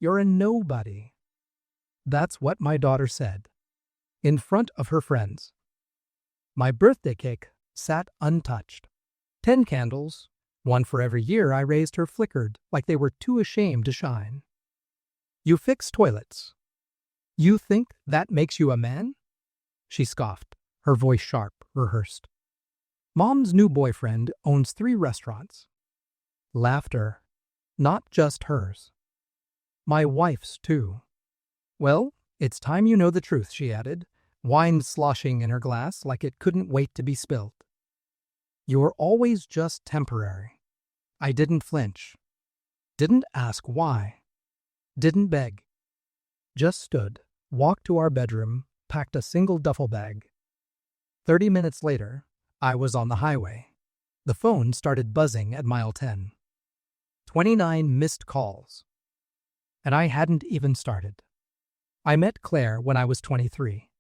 You're a nobody." That's what my daughter said, in front of her friends. My birthday cake sat untouched. 10 candles, one for every year I raised her, flickered like they were too ashamed to shine. "You fix toilets. You think that makes you a man?" She scoffed, her voice sharp, rehearsed. "Mom's new boyfriend owns 3 restaurants." Laughter, not just hers. My wife's, too. "Well, it's time you know the truth," she added, wine sloshing in her glass like it couldn't wait to be spilled. "You were always just temporary." I didn't flinch. Didn't ask why. Didn't beg. Just stood, walked to our bedroom, packed a single duffel bag. 30 minutes later, I was on the highway. The phone started buzzing at mile 10. 29 missed calls. And I hadn't even started. I met Claire when I was 23.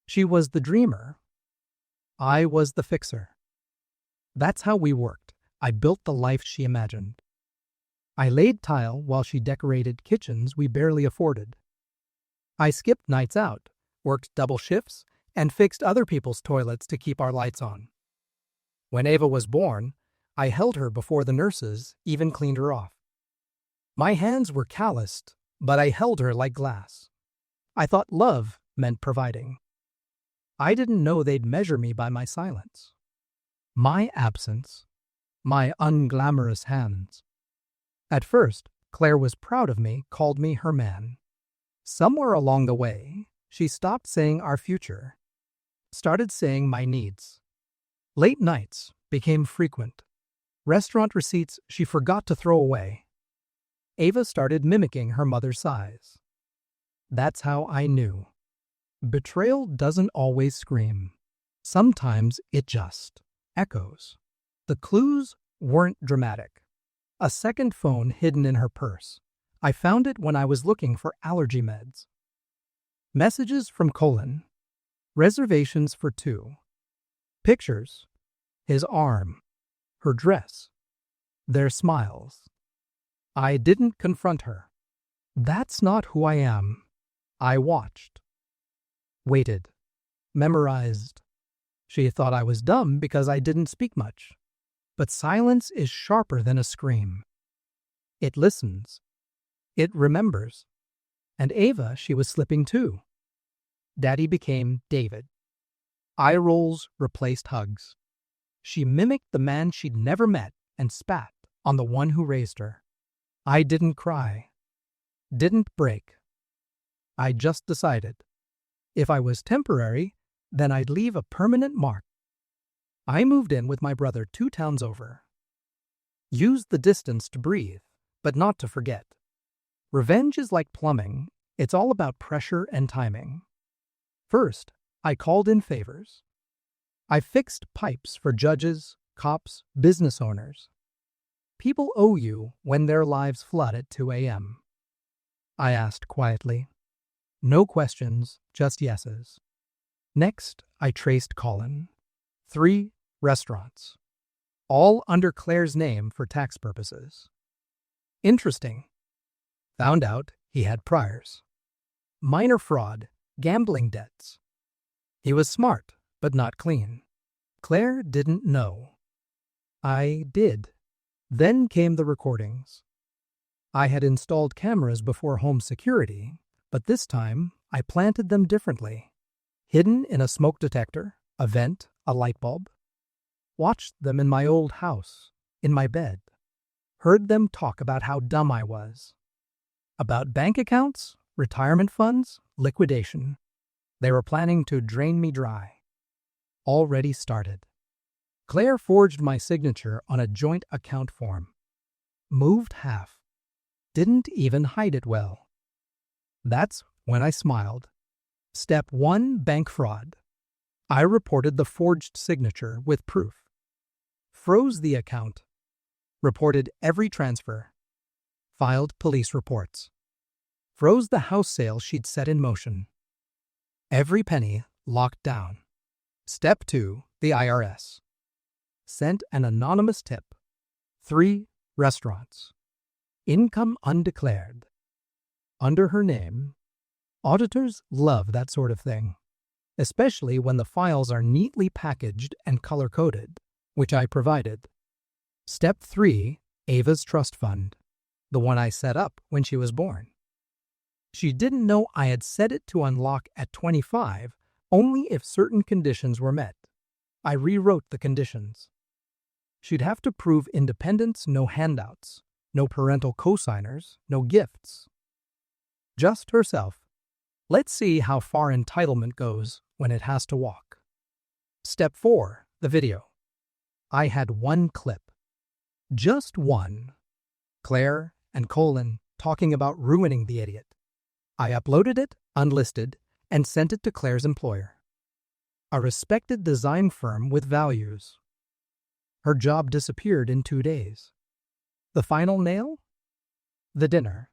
She was the dreamer. I was the fixer. That's how we worked. I built the life she imagined. I laid tile while she decorated kitchens we barely afforded. I skipped nights out, worked double shifts, and fixed other people's toilets to keep our lights on. When Ava was born, I held her before the nurses even cleaned her off. My hands were calloused, but I held her like glass. I thought love meant providing. I didn't know they'd measure me by my silence, my absence, my unglamorous hands. At first, Claire was proud of me, called me her man. Somewhere along the way, she stopped saying our future, started saying my needs. Late nights became frequent. Restaurant receipts she forgot to throw away. Ava started mimicking her mother's size. That's how I knew. Betrayal doesn't always scream. Sometimes it just echoes. The clues weren't dramatic. A second phone hidden in her purse. I found it when I was looking for allergy meds. Messages from Colin. Reservations for 2. Pictures. His arm. Her dress. Their smiles. I didn't confront her. That's not who I am. I watched. Waited. Memorized. She thought I was dumb because I didn't speak much. But silence is sharper than a scream. It listens. It remembers. And Ava, she was slipping too. Daddy became David. Eye rolls replaced hugs. She mimicked the man she'd never met and spat on the one who raised her. I didn't cry. Didn't break. I just decided. If I was temporary, then I'd leave a permanent mark. I moved in with my brother 2 towns over. Used the distance to breathe, but not to forget. Revenge is like plumbing. It's all about pressure and timing. First, I called in favors. I fixed pipes for judges, cops, business owners. People owe you when their lives flood at 2 a.m. I asked quietly. No questions, just yeses. Next, I traced Colin. 3 restaurants. All under Claire's name for tax purposes. Interesting. Found out he had priors. Minor fraud, gambling debts. He was smart, but not clean. Claire didn't know. I did. Then came the recordings. I had installed cameras before home security, but this time I planted them differently. Hidden in a smoke detector, a vent, a light bulb. Watched them in my old house, in my bed. Heard them talk about how dumb I was. About bank accounts, retirement funds, liquidation. They were planning to drain me dry. Already started. Claire forged my signature on a joint account form. Moved half. Didn't even hide it well. That's when I smiled. Step 1, bank fraud. I reported the forged signature with proof. Froze the account. Reported every transfer. Filed police reports. Froze the house sale she'd set in motion. Every penny locked down. Step 2, the IRS. Sent an anonymous tip. 3 restaurants. Income undeclared. under her name. Auditors love that sort of thing, especially when the files are neatly packaged and color-coded, which I provided. Step 3, Ava's trust fund, the one I set up when she was born. She didn't know I had set it to unlock at 25 only if certain conditions were met. I rewrote the conditions. She'd have to prove independence, no handouts, no parental cosigners, no gifts. Just herself. Let's see how far entitlement goes when it has to walk. Step 4, the video. I had one clip. Just one. Claire and Colin talking about ruining the idiot. I uploaded it, unlisted, and sent it to Claire's employer, a respected design firm with values. Her job disappeared in 2 days. The final nail? The dinner.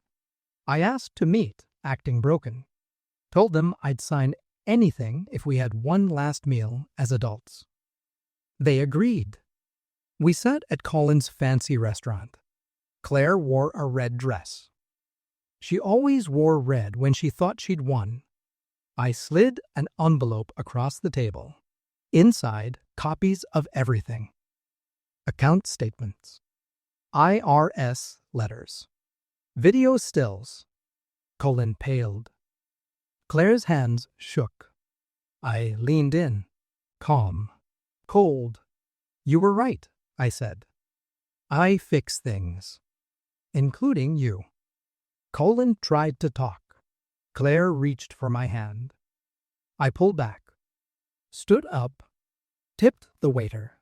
I asked to meet, acting broken. Told them I'd sign anything if we had one last meal as adults. They agreed. We sat at Colin's fancy restaurant. Claire wore a red dress. She always wore red when she thought she'd won. I slid an envelope across the table. Inside, copies of everything. Account statements. IRS letters. Video stills. Colin paled. Claire's hands shook. I leaned in, calm, cold. You were right, I said. I fix things, including you. Colin tried to talk. Claire reached for my hand. I pulled back, stood up, tipped the waiter.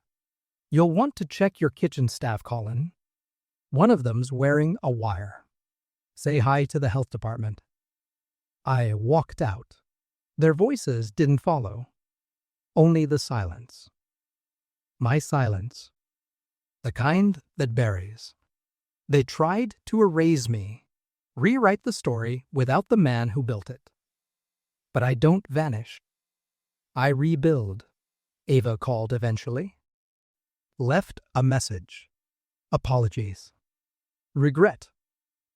You'll want to check your kitchen staff, Colin. One of them's wearing a wire. Say hi to the health department. I walked out. Their voices didn't follow. Only the silence. My silence. The kind that buries. They tried to erase me, rewrite the story without the man who built it. But I don't vanish. I rebuild, Ava called eventually. Left a message. Apologies. Regret.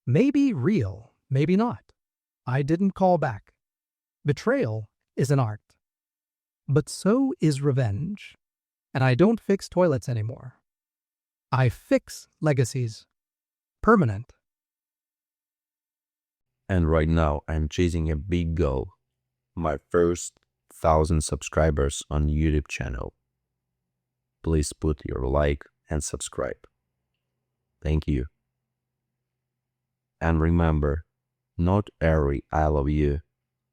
Maybe real, maybe not. I didn't call back. Betrayal is an art. But so is revenge. And I don't fix toilets anymore. I fix legacies. Permanent. And right now, I'm chasing a big goal. My first 1,000 subscribers on YouTube channel. Please put your like and subscribe. Thank you. And remember, not every I love you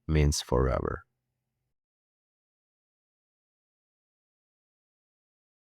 means forever.